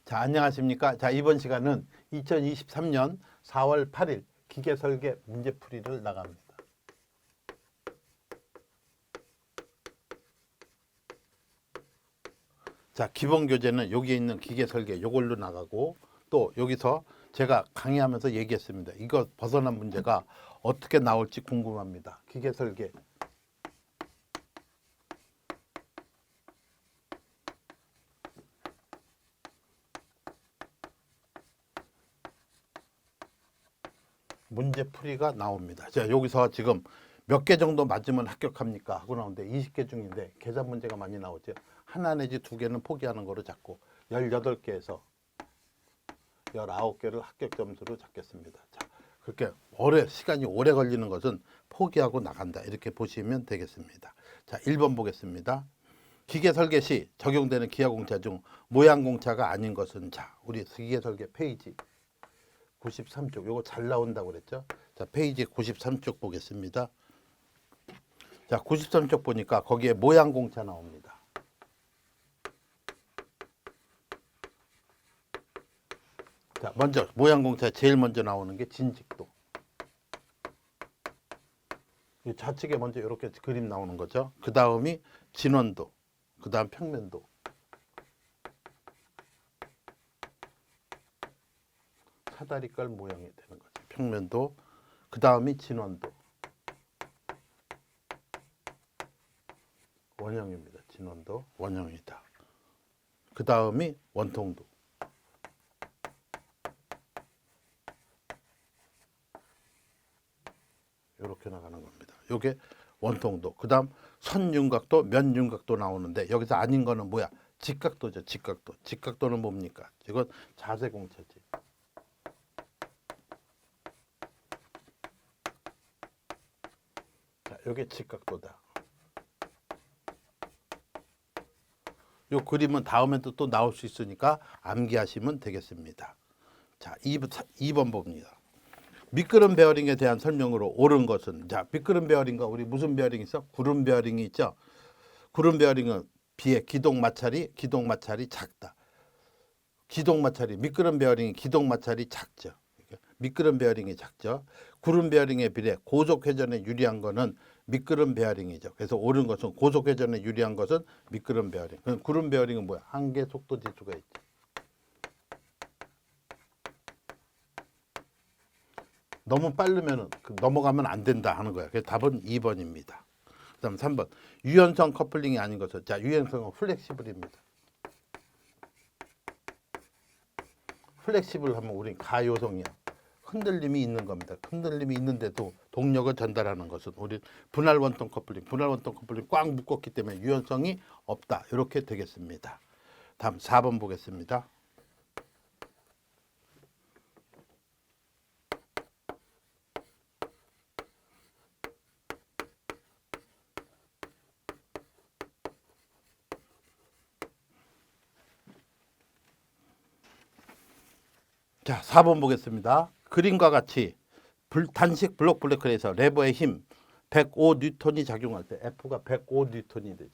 자, 안녕하십니까. 자, 이번 시간은 2023년 4월 8일 기계설계 문제풀이를 나갑니다. 자, 기본 교재는 여기에 있는 기계설계 요걸로 나가고, 또 여기서 제가 강의하면서 얘기했습니다. 이거 벗어난 문제가 어떻게 나올지 궁금합니다. 기계설계. 문제풀이가 나옵니다. 자, 여기서 지금 몇 개 정도 맞으면 합격합니까? 하고 나오는데 20개 중인데 계산 문제가 많이 나오죠. 하나 내지 두 개는 포기하는 거로 잡고 18개에서 19개를 합격 점수로 잡겠습니다. 자, 그렇게 시간이 오래 걸리는 것은 포기하고 나간다. 이렇게 보시면 되겠습니다. 자, 1번 보겠습니다. 기계 설계 시 적용되는 기하공차 중 모양공차가 아닌 것은, 자, 우리 기계 설계 페이지 93쪽, 요거 잘 나온다고 그랬죠? 자, 페이지 93쪽 보겠습니다. 자, 93쪽 보니까 거기에 모양공차 나옵니다. 자, 먼저 모양공차 제일 먼저 나오는 게 진직도. 이 좌측에 먼저 이렇게 그림 나오는 거죠. 그 다음이 진원도, 그 다음 평면도, 사다리깔 모양이 되는 거죠. 평면도, 그 다음이 진원도, 원형입니다. 진원도 원형이다. 그 다음이 원통도. 이렇게 나가는 겁니다. 이게 원통도. 그 다음 선윤곽도, 면윤곽도 나오는데 여기서 아닌 거는 뭐야? 직각도죠. 직각도. 직각도는 뭡니까? 이건 자세공차지. 자, 이게 직각도다. 이 그림은 다음에 또 나올 수 있으니까 암기하시면 되겠습니다. 자, 2번 봅니다. 미끄럼 베어링에 대한 설명으로 옳은 것은, 자, 미끄럼 베어링과 우리 무슨 베어링이 있어? 구름 베어링이 있죠. 구름 베어링은 비해 기동 마찰이 작다. 기동 마찰이, 미끄럼 베어링이 기동 마찰이 작죠. 미끄럼 베어링이 작죠. 구름 베어링에 비해 고속 회전에 유리한 거는 미끄럼 베어링이죠. 그래서 옳은 것은, 고속 회전에 유리한 것은 미끄럼 베어링. 그럼 구름 베어링은 뭐야? 한계 속도 지수가 있죠. 너무 빠르면 넘어가면 안 된다 하는 거야. 그래서 답은 2번입니다. 그다음 3번. 유연성 커플링이 아닌 것은, 자, 유연성은 플렉시블입니다. 플렉시블 하면 우린 가요성이야. 흔들림이 있는 겁니다. 흔들림이 있는데도 동력을 전달하는 것은 우리 분할 원통 커플링 꽉 묶었기 때문에 유연성이 없다. 이렇게 되겠습니다. 다음 4번 보겠습니다. 자, 4번 보겠습니다. 그림과 같이 단식 블록 브레이크에서 레버의 힘 105N이 작용할 때 F가 105N이 되지.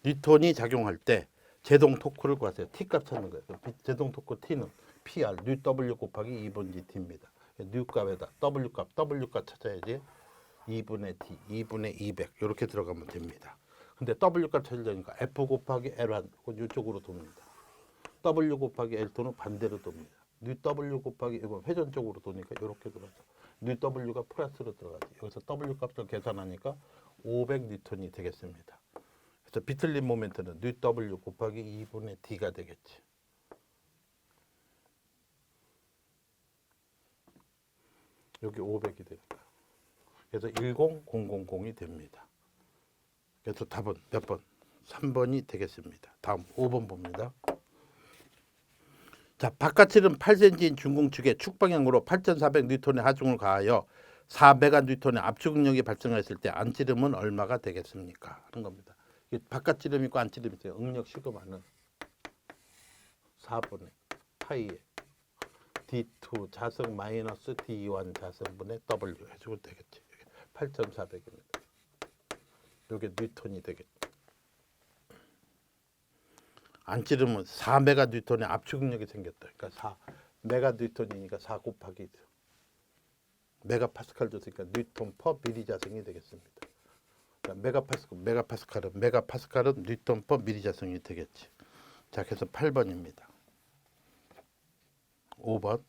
뉴턴이 작용할 때 제동 토크를 구하세요. T값 찾는 거예요. 제동 토크 T는 PR, 뉴W 곱하기 2분의 T입니다. 뉴 값에다 W 값 찾아야지. 2분의 T, 2분의 200 이렇게 들어가면 됩니다. 근데 W 값 찾으려니까 F 곱하기 L1 이쪽으로 돕니다. W 곱하기 L2는 반대로 돕니다. 뉴 W 곱하기 이건 회전 쪽으로 도니까 이렇게 들어가죠. 뉴 W가 플러스로 들어가지. 여기서 W 값을 계산하니까 500N이 되겠습니다. 그래서 비틀린 모멘트는 뉴 W 곱하기 2분의 D가 되겠지. 여기 500이 되니까. 그래서 10000이 됩니다. 그래서 답은 몇 번? 3번이 되겠습니다. 다음 5번 봅니다. 자, 바깥칠은 8cm인 중공축에 축방향으로 8,400N의 하중을 가하여 400N의 압축 능력이 발생했을 때 안찌름은 얼마가 되겠습니까? 하는 겁니다. 바깥찌름 있고 안찌름 있어요. 응력 시그마는 4분의 파이에 D2 자승 마이너스 D1 자승분의 W 해주면 되겠지. 8,400입니다. 이게 뉴턴이 되겠죠. 안 찌르면 4메가 뉴턴의 압축력이 생겼다. 그러니까 4메가 뉴턴이니까 4 곱하기 메가 파스칼 줬으니까 뉴턴 퍼 미리 자승이 되겠습니다. 그러니까 메가파스칼은 뉴턴 퍼 미리 자승이 되겠지. 자, 그래서 8번입니다. 5번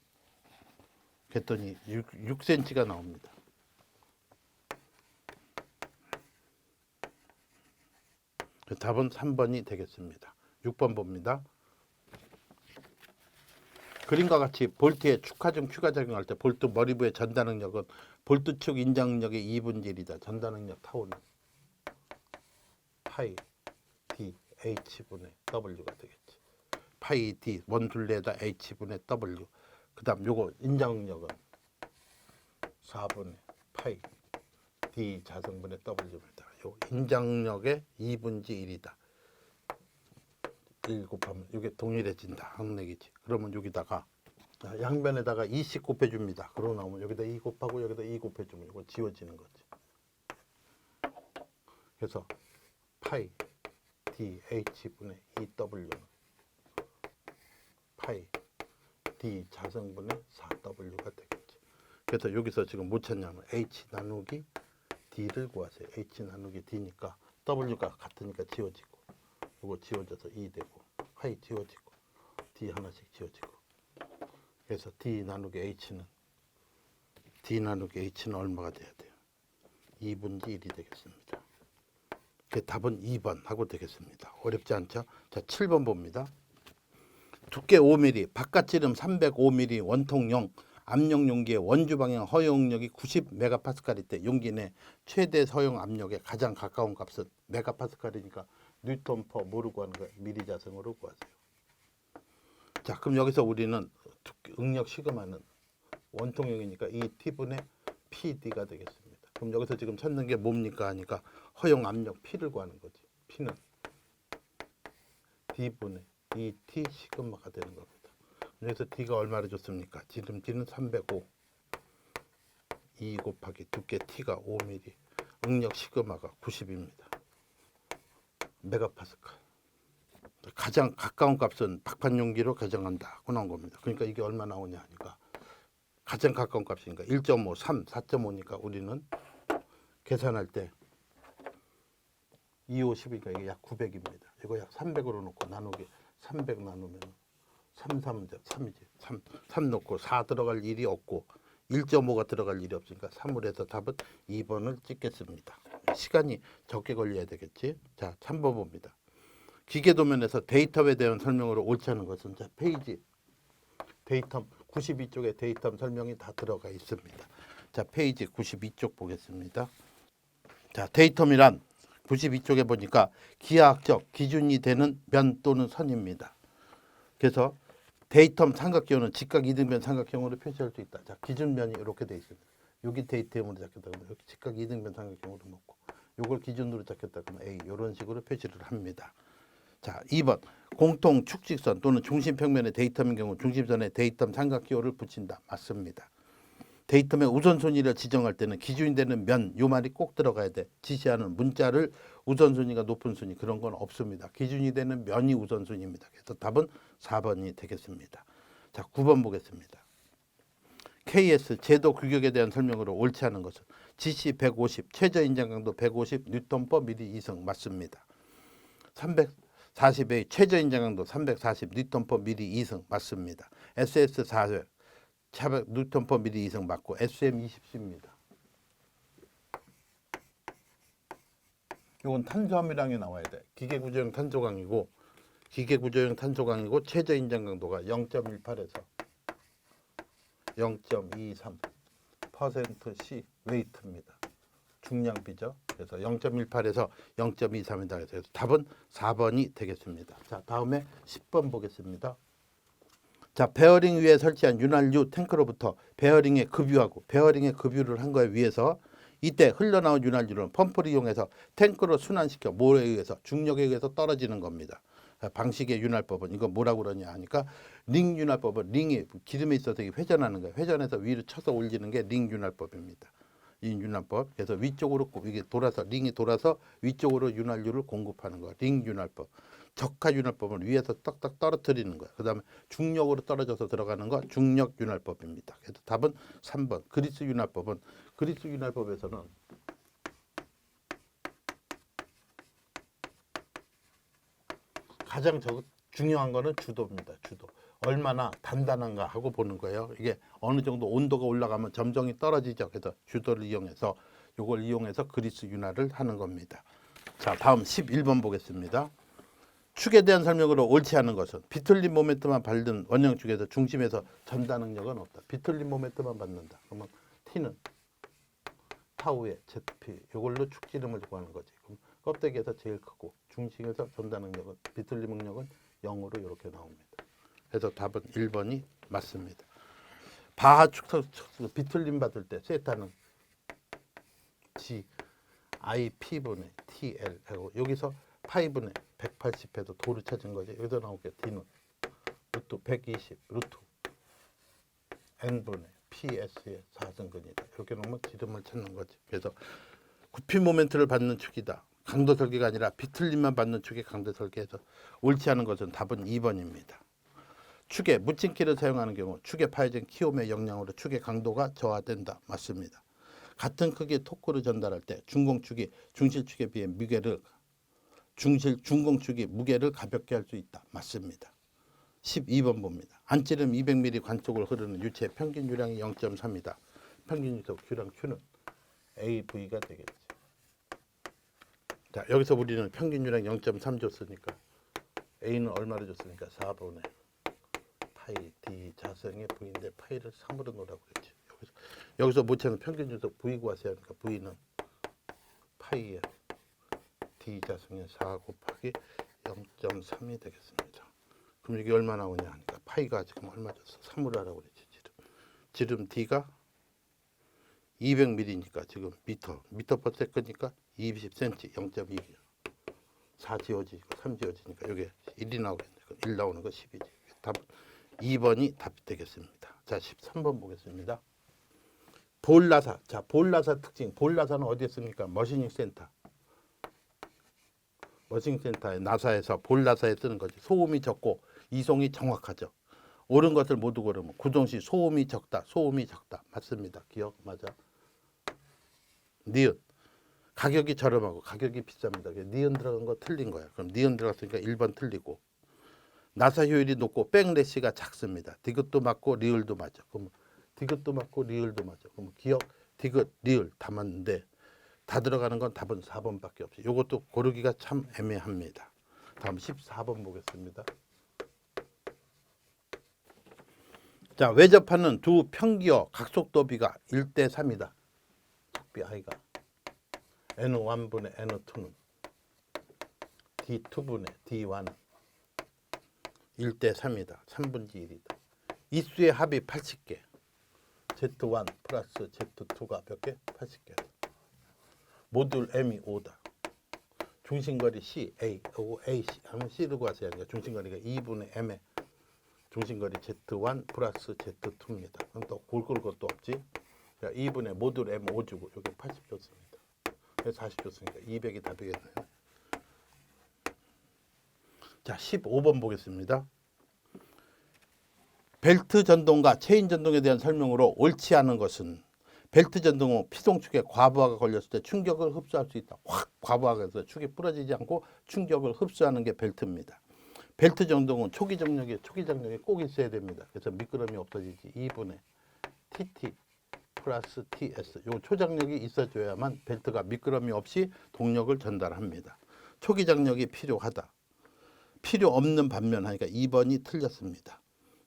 그랬더니 6cm가 나옵니다. 답은 3번이 되겠습니다. 6번 봅니다. 그림과 같이 볼트의 축하중 Q가 작용할 때 볼트 머리부의 전단능력은 볼트 축 인장능력의 2분의 1이다. 전단능력 타우는 파이 D H분의 W가 되겠지. 파이 D 원둘레에다 H분의 W. 그 다음 요거 인장능력은 4분의 파이 D 자성분의 W입니다. 요 인장력의 2분의 1이다. 1 곱하면 이게 동일해진다. 항력이지. 그러면 여기다가 양변에다가 2씩 곱해줍니다. 그러고 나오면 여기다 2 곱하고 여기다 2 곱해주면 이거 지워지는 거지. 그래서 파이 D H분의 2W는 파이 D 자성분의 4W가 되겠지. 그래서 여기서 지금 뭐 찾냐면 H 나누기 D를 구하세요. H 나누기 D니까 W가 같으니까 지워지고 이거 지워져서 2 되고 파이 지워지고 D 하나씩 지워지고 그래서 D 나누기 H는 얼마가 돼야 돼요? 2분의 1이 되겠습니다. 그 답은 2번 하고 되겠습니다. 어렵지 않죠? 자, 7번 봅니다. 두께 5mm, 바깥지름 305mm 원통용 압력 용기의 원주 방향 허용력이 90메가파스칼일 때 용기 내 최대 허용 압력에 가장 가까운 값은 메가파스칼이니까 뉴턴 퍼 뭐로 구하는 거예요? 미리 자승으로 구하세요. 자, 그럼 여기서 우리는 응력 시그마는 원통용이니까 이 T분의 PD가 되겠습니다. 그럼 여기서 지금 찾는 게 뭡니까 하니까 허용 압력 P를 구하는 거지. P는 D분의 2T 시그마가 되는 겁니다. 여기서 D가 얼마를 줬습니까? 지름 D는 305 2 곱하기 두께 T가 5mm 응력 시그마가 90입니다. 메가파스칼. 가장 가까운 값은 박판 용기로 가정한다. 그 나온 겁니다. 그러니까 이게 얼마 나오냐 하니까 가장 가까운 값이니까 1.5, 3, 4.5니까 우리는 계산할 때 2, 5, 10이니까 이게 약 900입니다. 이거 약 300으로 놓고 나누기 300 나누면 3, 3이지. 3 넣고 4 들어갈 일이 없고 1.5가 들어갈 일이 없으니까 3으로 해서 답은 2번을 찍겠습니다. 시간이 적게 걸려야 되겠지. 자, 3번 봅니다. 기계 도면에서 데이텀에 대한 설명으로 옳지 않은 것은 자, 페이지 데이텀 92쪽에 데이텀 설명이 다 들어가 있습니다. 자, 페이지 92쪽 보겠습니다. 자, 데이텀이란 92쪽에 보니까 기하학적 기준이 되는 면 또는 선입니다. 그래서 데이텀 삼각형은 직각 이등변 삼각형으로 표시할 수 있다. 자, 기준면이 이렇게 돼 있습니다. 여기 데이텀으로 잡혔다 그러면 여기 직각 이등변 삼각형으로 놓고 요걸 기준으로 잡혔다 그러면 A 이런 식으로 표시를 합니다. 자, 2번 공통 축직선 또는 중심평면의 데이텀인 경우 중심선에 데이텀 삼각기호를 붙인다. 맞습니다. 데이텀의 우선순위를 지정할 때는 기준이 되는 면, 요 말이 꼭 들어가야 돼. 지시하는 문자를 우선순위가 높은 순위 그런 건 없습니다. 기준이 되는 면이 우선순위입니다. 그래서 답은 4번이 되겠습니다. 자, 9번 보겠습니다. KS 제도 규격에 대한 설명으로 옳지 않은 것은 GC 150, 최저 인장 강도 150 뉴턴 퍼 미리 이상 맞습니다. 340의 최저 인장 강도 340 뉴턴 퍼 미리 이상 맞습니다. SS 4회 400 뉴턴 퍼 미리 이상 맞고 SM 20C입니다. 이건 탄소함유량이 나와야 돼. 기계구조형 탄소강이고 최저 인장 강도가 0.18에서 0.23% C 웨이트입니다. 중량비죠. 그래서 0.18에서 0.23이다. 그래서 답은 4번이 되겠습니다. 자, 다음에 10번 보겠습니다. 자, 베어링 위에 설치한 윤활유 탱크로부터 베어링에 급유하고 베어링에 급유를 한 거에 의해서 이때 흘러나온 윤활유는 펌프를 이용해서 탱크로 순환시켜 뭐에 의해서 중력에 의해서 떨어지는 겁니다. 방식의 윤활법은 이거 뭐라고 그러냐 하니까 링 윤활법은 링이 기름에 있어서 회전하는 거예요. 회전해서 위로 쳐서 올리는 게 링 윤활법입니다. 이 윤활법. 그래서 위쪽으로 이게 돌아서 링이 돌아서 위쪽으로 윤활유를 공급하는 거. 링 윤활법. 적화윤활법은 위에서 딱딱 떨어뜨리는 거야. 그 다음에 중력으로 떨어져서 들어가는 거 중력윤활법입니다. 그래서 답은 3번 그리스윤활법은 그리스윤활법에서는 가장 중요한 거는 주도입니다. 주도. 얼마나 단단한가 하고 보는 거예요. 이게 어느 정도 온도가 올라가면 점정이 떨어지죠. 그래서 주도를 이용해서 이걸 이용해서 그리스 윤활을 하는 겁니다. 자, 다음 11번 보겠습니다. 축에 대한 설명으로 옳지 않은 것은 비틀린 모멘트만 받는 원형축에서 중심에서 전달 능력은 없다. 비틀린 모멘트만 받는다. 그러면 T는 타우의 ZP 이걸로 축지름을 구하는 거지. 그럼 껍데기에서 제일 크고 중심에서 전달 능력은 비틀림 능력은 0으로 이렇게 나옵니다. 그래서 답은 1번이 맞습니다. 바하 축소 비틀림 받을 때 세타는 G IP분의 TL 하고 여기서 파이분의 180 해도 도를 찾은 거지. 여기서 나오게 D는 루트 120 루트 N분의 PS의 4승근이다. 이렇게 놓으면 지름을 찾는 거지. 그래서 굽힌 모멘트를 받는 축이다. 강도 설계가 아니라 비틀림만 받는 축의 강도 설계에서 옳지 않은 것은 답은 2번입니다. 축에 묻힌키를 사용하는 경우 축에 파여진 키움의 영향으로 축의 강도가 저하된다. 맞습니다. 같은 크기의 토크를 전달할 때 중공축이 중실축에 비해 중공축이 무게를 가볍게 할 수 있다. 맞습니다. 12번 봅니다. 안찌름 200mm 관쪽을 흐르는 유체의 평균 유량이 0.3이다. 평균 유속 유량 Q는 AV가 되겠지. 자, 여기서 우리는 평균 유량 0.3 줬으니까 A는 얼마를 줬으니까 4분의 파이 D 자성의 V인데 파이를 3으로 놓으라고 그랬지. 여기서 모체는 평균 유속 V 구하셔야 하니까 V는 파이에 D 자성의 4 곱하기 0.3이 되겠습니다. 그럼 이게 얼마 나오냐 하니까 파이가 지금 얼마 줬어? 3으로 하라고 그랬지. 지름 D가 200mm니까 지금 미터 퍼 세컨니까 20cm 0.2 4 지워지니까 3 지워지니까 여기 1이 나오겠네. 1 나오는 거 10이지. 답 2번이 답이 되겠습니다. 자, 13번 보겠습니다. 볼라사. 자, 볼라사 특징. 볼라사는 어디에 씁니까? 머신닝 센터. 머신닝 센터에 나사에서 볼라사에 쓰는 거지. 소음이 적고 이송이 정확하죠. 옳은 것을 모두 고르면 구동시 소음이 적다. 소음이 적다. 맞습니다. 기억 맞아. 니은. 가격이 저렴하고 가격이 비쌉니다. 니은 들어간 거 틀린 거야. 그럼 니은 들어갔으니까 1번 틀리고. 나사 효율이 높고 백래시가 작습니다. 디귿도 맞고 리을도 맞아. 그럼 디귿도 맞고 리을도 맞아. 그럼 기억 디귿 리을 다 맞는데 다 들어가는 건 답은 4번밖에 없어요. 이것도 고르기가 참 애매합니다. 다음 14번 보겠습니다. 자, 외접하는 두 평기어 각속도비가 1대 3이다. 속비 I가 N1분의 N2는 D2분의 D1 1대 3이다. 3분의 1이다. 이수의 합이 80개. Z1 플러스 Z2가 몇 개? 80개. 모듈 M이 5다. 중심거리 C, A, AC 하면 C를 구하셔야 하니까 중심거리가 2분의 M의 중심거리 Z1 플러스 Z2입니다. 그럼 또 골 것도 없지. 2분의 모듈 M 5주고 여기 80 줬습니다. 40 줬으니까 200이 답이겠네요. 자, 15번 보겠습니다. 벨트 전동과 체인 전동에 대한 설명으로 옳지 않은 것은 벨트 전동 후 피동축에 과부하가 걸렸을 때 충격을 흡수할 수 있다. 확 과부하가 해서 축이 부러지지 않고 충격을 흡수하는 게 벨트입니다. 벨트 전동은 초기 장력이 꼭 있어야 됩니다. 그래서 미끄럼이 없어지지. 2분의 TT 플러스 TS. 요 초장력이 있어줘야만 벨트가 미끄럼이 없이 동력을 전달합니다. 초기 장력이 필요하다. 필요 없는 반면 하니까 2번이 틀렸습니다.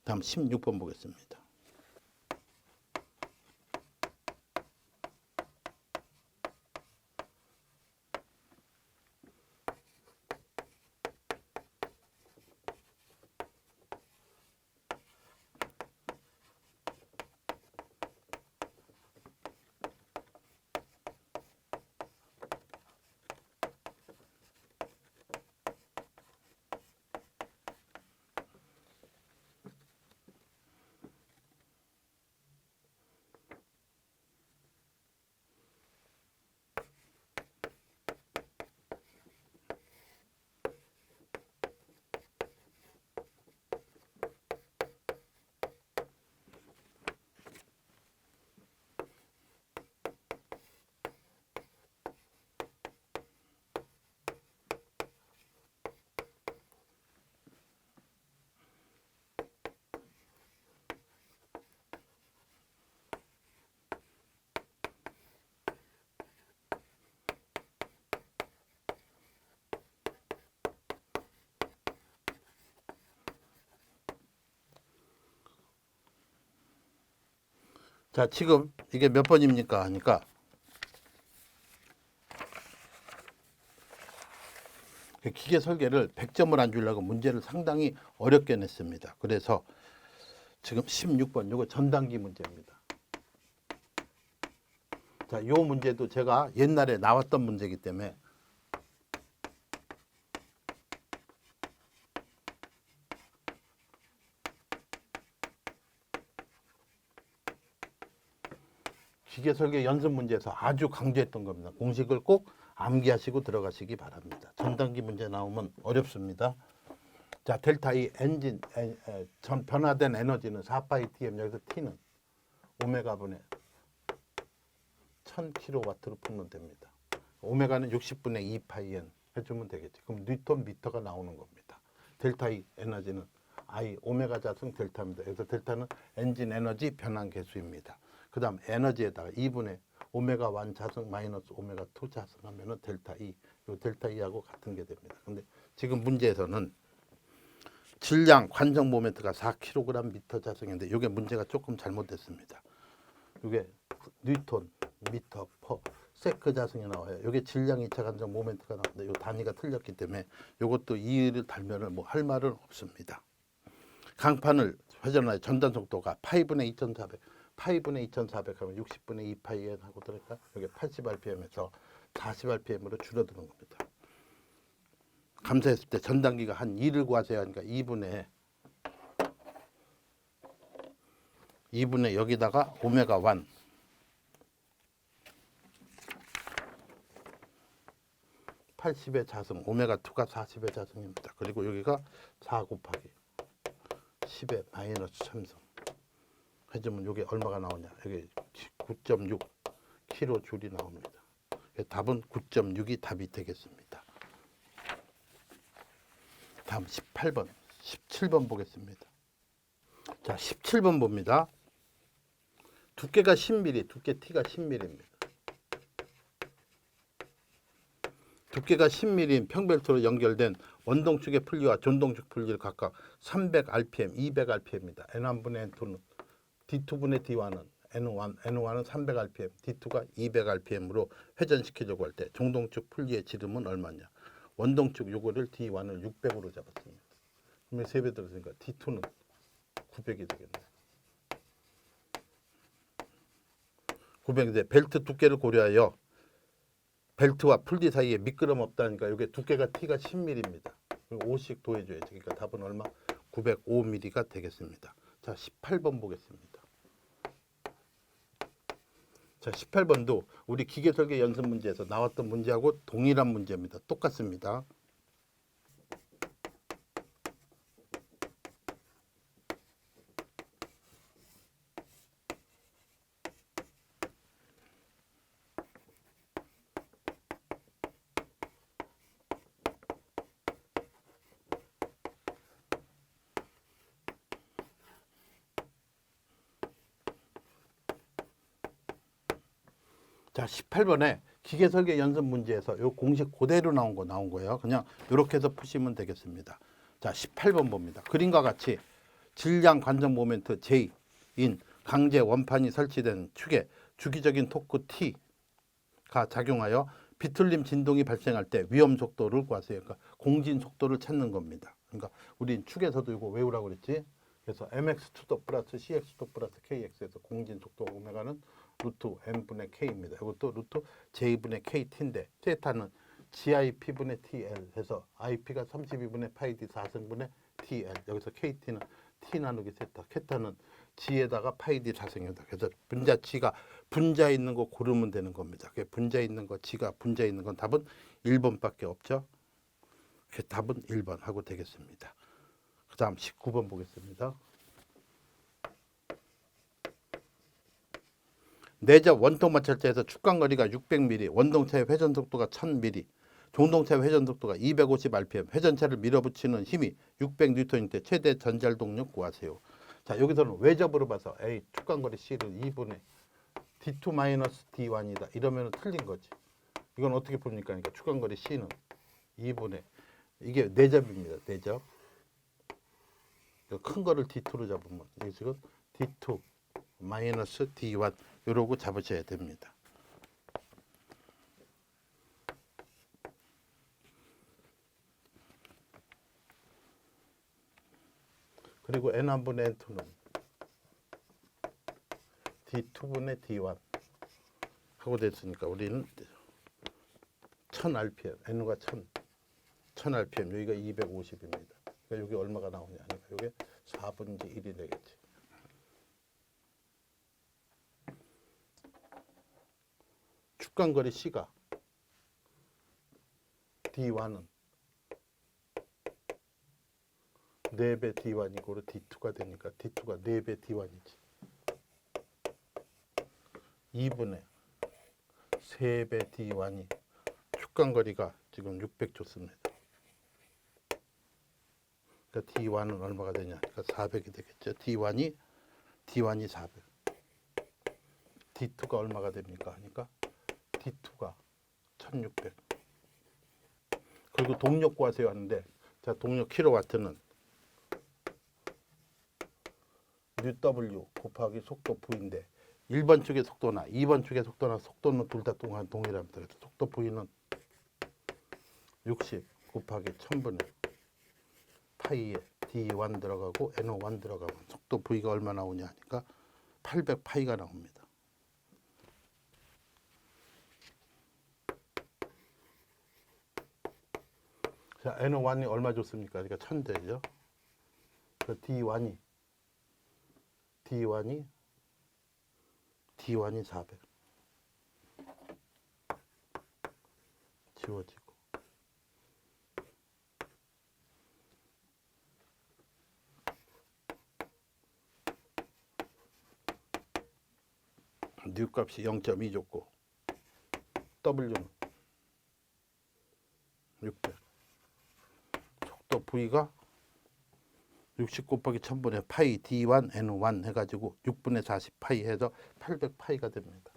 다음 16번 보겠습니다. 자, 지금 이게 몇 번입니까 하니까 기계 설계를 100점을 안 주려고 문제를 상당히 어렵게 냈습니다. 그래서 지금 16번 이거 전단기 문제입니다. 자, 이 문제도 제가 옛날에 나왔던 문제이기 때문에 기계 설계 연습 문제에서 아주 강조했던 겁니다. 공식을 꼭 암기하시고 들어가시기 바랍니다. 전단기 문제 나오면 어렵습니다. 자, 델타 E 엔진 전 변화된 에너지는 4파이 Tm, 여기서 T는 오메가분의 1000kW로 풀면 됩니다. 오메가는 60분의 2파이 N 해주면 되겠지. 그럼 뉴턴 미터가 나오는 겁니다. 델타 E 에너지는 I 오메가 자승 델타입니다. 그래서 델타는 엔진 에너지 변환 계수입니다. 그 다음 에너지에다가 2분의 오메가 1 자승 마이너스 오메가 2 자승하면은 델타 E, 요 델타 E하고 같은 게 됩니다. 근데 지금 문제에서는 질량 관정 모멘트가 4kg 미터 자승인데 이게 문제가 조금 잘못됐습니다. 이게 뉴턴 미터 퍼 세크 자승이 나와요. 이게 질량 2차 관정 모멘트가 나오는데 이 단위가 틀렸기 때문에 이것도 2를 달면은 뭐 할 말은 없습니다. 강판을 회전하여 전단 속도가 파이분의 2400 파이분의 2400 하면 60분의 2파이 N 하고 들어갈까? 여기 80rpm에서 40rpm으로 줄어드는 겁니다. 감소했을 때 전단기가 한 2를 구하셔야 하니까 2분의 여기다가 오메가 1 80의 자승 오메가 2가 40의 자승입니다. 그리고 여기가 4 곱하기 10의 마이너스 3승 해주면 이게 얼마가 나오냐? 여기 9.6 킬로줄이 나옵니다. 답은 9.6이 답이 되겠습니다. 다음 18번, 17번 보겠습니다. 자, 17번 봅니다. 두께가 10mm, 두께 T가 10mm입니다. 두께가 10mm인 평벨트로 연결된 원동축의 풀리와 전동축 풀리를 각각 300rpm, 200rpm입니다. N1분의 N2는 D2분의 D1은 N1은 300rpm, D2가 200rpm으로 회전시키려고 할 때 종동축 풀리의 지름은 얼마냐? 원동축 요거를 D1을 600으로 잡았습니다. 그러면 3배 들었으니까 D2는 900이 되겠네요. 900인데 벨트 두께를 고려하여 벨트와 풀리 사이에 미끄럼 없다니까 이게 두께가 T가 10mm입니다. 5씩 더해줘야지. 그러니까 답은 얼마? 905mm가 되겠습니다. 자, 18번 보겠습니다. 자, 18번도 우리 기계설계 연습 문제에서 나왔던 문제하고 동일한 문제입니다. 똑같습니다. 자, 18번에 기계설계 연습 문제에서 요 공식 그대로 나온 거예요. 그냥 이렇게 해서 푸시면 되겠습니다. 자, 18번 봅니다. 그림과 같이 질량 관정 모멘트 J인 강제 원판이 설치된 축에 주기적인 토크 T가 작용하여 비틀림 진동이 발생할 때 위험 속도를 구하세요. 그러니까 공진 속도를 찾는 겁니다. 그러니까 우린 축에서도 이거 외우라고 그랬지. 그래서 mx2도 플러스 cx2 플러스 kx에서 공진 속도 오메가는 루트 m분의 k입니다. 이것도 루트 j분의 kt인데 세타는 gip분의 tl 해서 ip가 32분의 파이 d 4승분의 tl 여기서 kt는 t 나누기 세타 케타는 g에다가 파이 d 4승입니다. 그래서 분자 g가 분자 있는 거 고르면 되는 겁니다. 분자 있는 거 g가 분자 있는 건 답은 1번밖에 없죠. 답은 1번 하고 되겠습니다. 그 다음 19번 보겠습니다. 내접 원통 마찰자에서 축간거리가 600mm, 원동차의 회전 속도가 1000mm, 종동차의 회전 속도가 250rpm, 회전차를 밀어붙이는 힘이 600N일 때 최대 전달동력 구하세요. 자, 여기서는 외접으로 봐서 A 축간거리 C를 2분의 D2-D1이다. 이러면 틀린 거지. 이건 어떻게 봅니까? 그러니까 축간거리 C는 2분의 이게 내접입니다. 내접. 큰 거를 D2로 잡으면 이게 지금 D2 마이너스 D1 이러고 잡으셔야 됩니다. 그리고 N1분의 N2는 D2분의 D1 하고 됐으니까 우리는 1000rpm, N가 1000rpm, 여기가 250입니다. 그러니까 여기 얼마가 나오냐 하니까 여기 4분의 1이 되겠지. 축간거리 C가 D1은 4배 D1이고 D2가 되니까 D2가 4배 D1이지. 2분의 3배 D1이 축간거리가 지금 600 줬습니다. 그러니까 D1은 얼마가 되냐? 그러니까 400이 되겠죠. D1이 400. D2가 얼마가 됩니까? 하니까 D2가 1600. 그리고 동력 구하세요 하는데, 자, 동력 킬로와트는 UW 곱하기 속도 V인데 1번 축의 속도나 2번 축의 속도나 속도는 둘 다 동일합니다. 그래서 속도 V는 60 곱하기 1000분의 파이에 D1 들어가고 NO1 들어가면 속도 V가 얼마 나오냐 하니까 800 파이가 나옵니다. 자, NO1이 얼마 줬습니까? 그러니까 1000대죠. 그 D1이 400 지워지고 뉴 값이 0.2 줬고 W는 600 속도 V가 60 곱하기 1000분의 파이 D1 N1 해가지고 6분의 40 파이 해서 800 파이가 됩니다.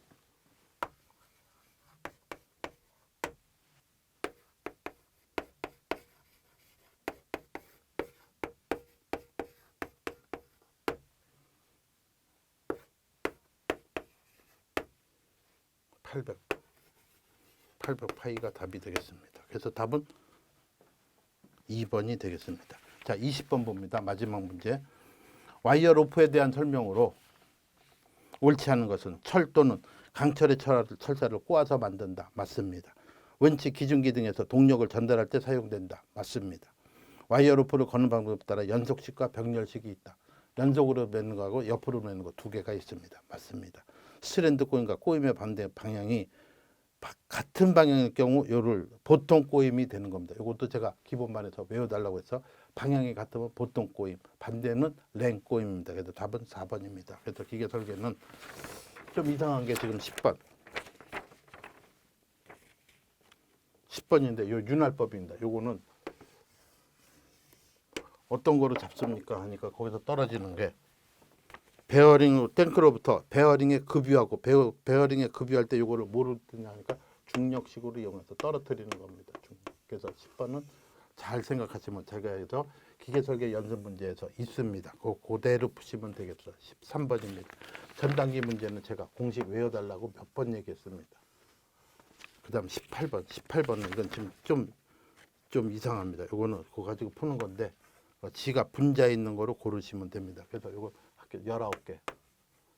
(800 파이가 답이 되겠습니다. 그래서 답은 2번이 되겠습니다. 자, 20번 봅니다. 마지막 문제. 와이어 로프에 대한 설명으로 옳지 않은 것은 철 또는 강철의 철사를 꼬아서 만든다. 맞습니다. 원칙 기준기 등에서 동력을 전달할 때 사용된다. 맞습니다. 와이어 로프를 거는 방법에 따라 연속식과 병렬식이 있다. 연속으로 매는 거하고 옆으로 매는 거 두 개가 있습니다. 맞습니다. 스트랜드 꼬임과 꼬임의 반대 방향이 같은 방향일 경우 요를 보통 꼬임이 되는 겁니다. 이것도 제가 기본반에서 외워달라고 해서 방향이 같으면 보통 꼬임, 반대는 랭 꼬임입니다. 그래서 답은 4번입니다. 그래서 기계 설계는 좀 이상한 게 지금 10번인데 요 윤활법입니다. 요거는 어떤 거로 잡습니까 하니까 거기서 떨어지는 게 베어링 탱크로부터 베어링에 급유하고 베어링에 급유할 때 요거를 뭐로 뜨냐 하니까 중력식으로 이용해서 떨어뜨리는 겁니다. 그래서 10번은 잘 생각하시면 제가 해서 기계설계 연습 문제에서 있습니다. 그대로 푸시면 되겠어요. 13번입니다. 전단기 문제는 제가 공식 외워달라고 몇 번 얘기했습니다. 그 다음 18번은 이건 지금 좀 이상합니다. 이거는 그거 가지고 푸는 건데 지가 분자에 있는 거로 고르시면 됩니다. 그래서 이거 19개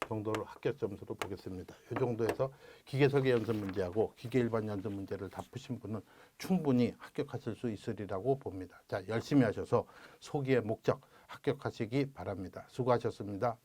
정도를 합격 점수로 보겠습니다. 이 정도에서 기계설계 연습 문제하고 기계 일반 연습 문제를 다 푸신 분은 충분히 합격하실 수 있으리라고 봅니다. 자, 열심히 하셔서 소기의 목적 합격하시기 바랍니다. 수고하셨습니다.